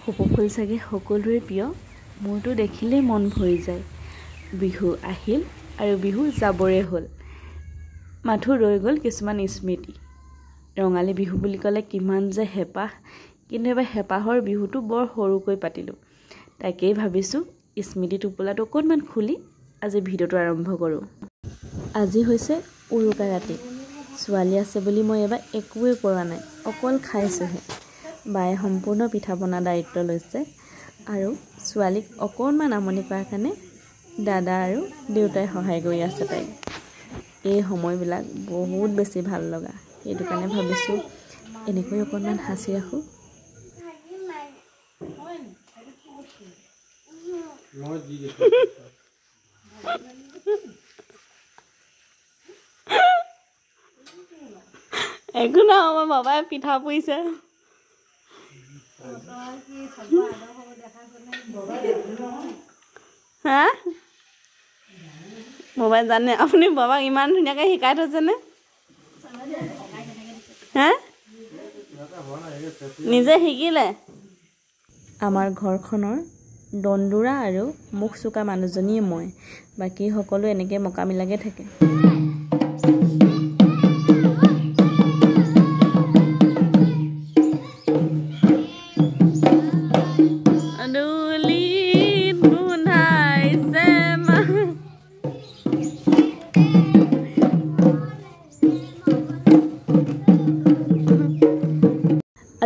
কপৌ ফুল চাগে সকলোৰে প্ৰিয় মোৰতো দেখিলেই মন ভৰি যায় বিহু আহিল আৰু বিহু যাবৰে হ'ল মাথো ৰৈ গ'ল কিছুমান স্মৃতি ৰঙালী বিহু বুলি ক'লে কিমান যে হেঁপাহ কিন্তু এবাৰ হেঁপাহৰ বিহুটো বৰ সৰুকৈ পাতিলোঁ তাকেই ভাবিছোঁ স্মৃতি টোপোলাটো অকণমান খুলি আজি ভিডিঅ'টো আৰম্ভ কৰোঁ আজি হৈছে উৰুকা ৰাতি ছোৱালী আছে বুলি মই এবাৰ একোৱে কৰা নাই অকল খাইছোঁহে বায়ে সম্পূৰ্ণ পিঠা বনা দায়িত্ব লৈছে আৰু ছোৱালীক অকণমান আমনি কৰাৰ কাৰণে দাদা আৰু দেউতাই সহায় কৰি আছে তাইক এই সময়বিলাক বহুত বেছি ভাল লগা সেইটো কাৰণে ভাবিছোঁ এনেকৈ অকণমান হাসি ৰাখোঁ একো না আমাৰ বাবাই পিঠা পুৰিছে হা বাবাই জানে আপুনি বাবাক ইমান ধুনীয়াকৈ শিকাই থৈছেনে হা নিজে শিকিলে আমাৰ ঘৰখনৰ দন্দুৰা আৰু মুখ চোকা মানুহজনীয়ে মই বাকী সকলো এনেকৈ মকামিলাকে থাকে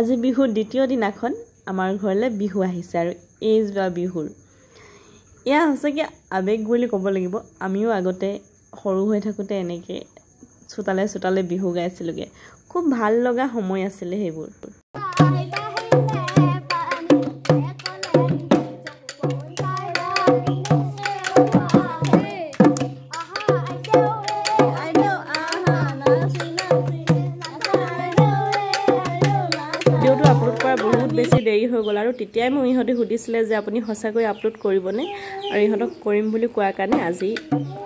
আজি বিহুৰ দ্বিতীয় দিনাখন আমাৰ ঘৰলৈ বিহু আহিছে আৰু এই যোৱা বিহুৰ এয়া সঁচাকৈ আৱেগ বুলি ক'ব লাগিব আমিও আগতে সৰু হৈ থাকোঁতে এনেকৈ চোতালে চোতালে বিহু গাইছিলোঁগৈ খুব ভাল লগা সময় আছিলে সেইবোৰ ভিডিঅ'টো আপলোড কৰা বহুত বেছি দেৰি হৈ গ'ল আৰু তেতিয়াই মোক ইহঁতে সুধিছিলে যে আপুনি সঁচাকৈ আপলোড কৰিবনে আৰু ইহঁতক কৰিম বুলি কোৱাৰ কাৰণে আজি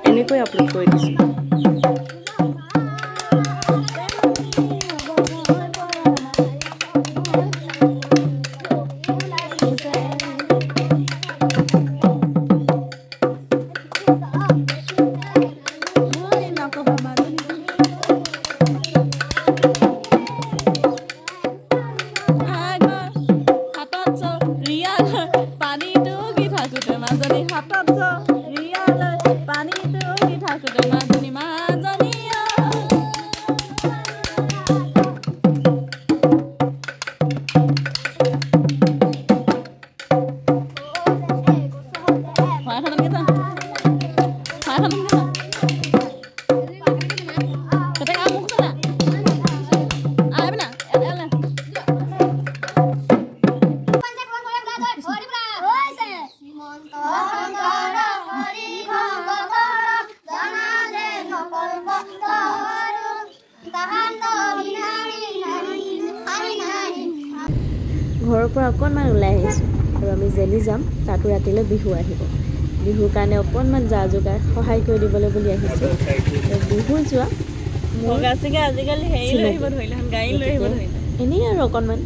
এনেকৈ আপলোড কৰি দিছোঁ ঘৰৰ পৰা অকণমান ওলাই আহিছোঁ আৰু আমি জেলি যাম তাতো ৰাতিলৈ বিহু আহিব বিহুৰ কাৰণে অকণমান যা যোগাৰ সহায় কৰি দিবলৈ বুলি আহিছোঁ বিহু যোৱা মুগাচিকে আজিকালি হেৰি লৈ আহিব ধৰিলে গাড়ী লৈ আহিব ধৰিলে এনেই আৰু অকণমান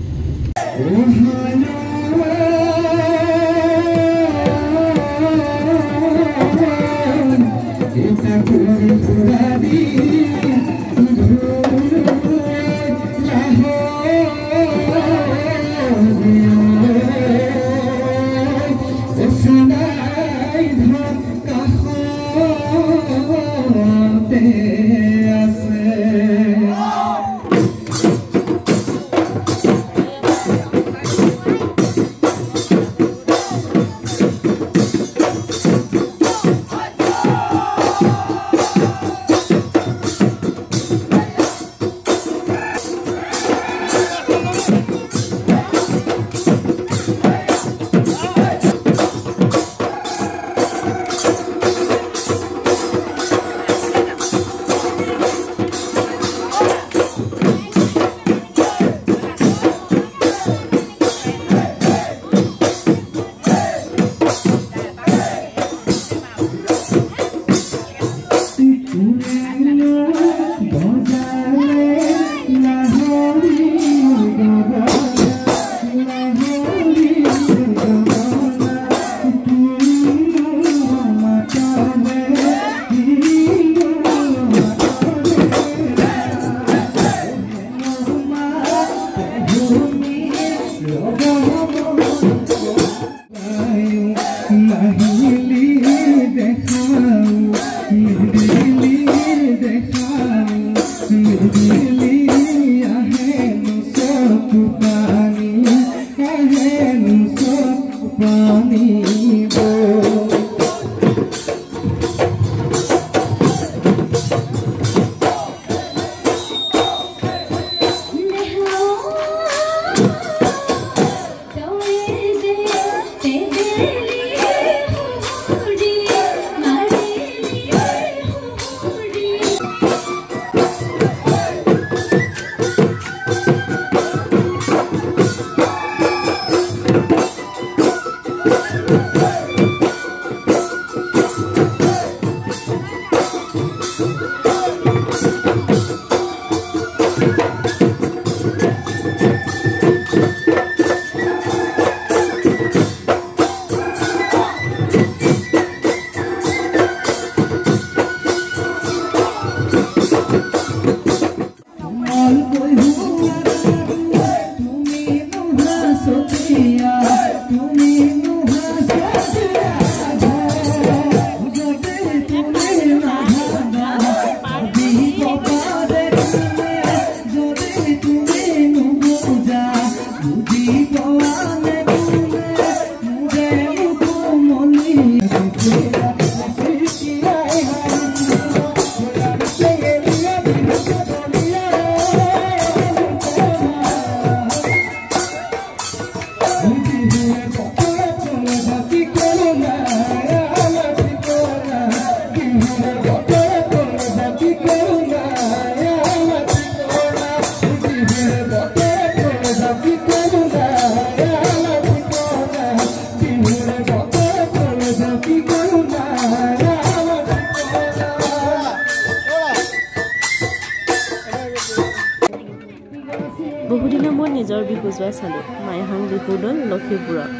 বহুদিনৰ মই নিজৰ বিহু যোৱা চালোঁ মাইহাং বিহু দল লখিমপুৰত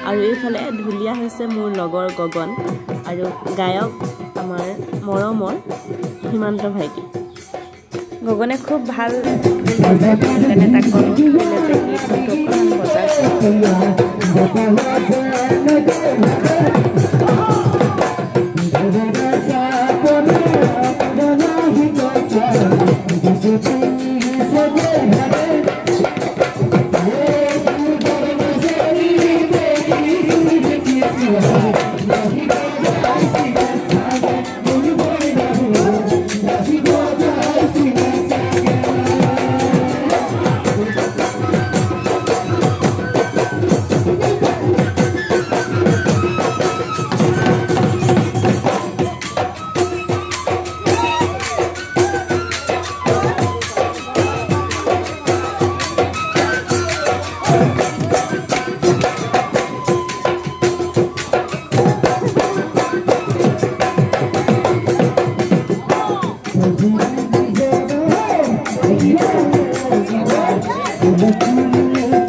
আৰু এইফালে ঢুলীয়া হৈছে মোৰ লগৰ গগন আৰু গায়ক আমাৰ মৰমৰ হিমান্ত ভাইটি গগনে খুব ভাল তেনে তাক Thank you.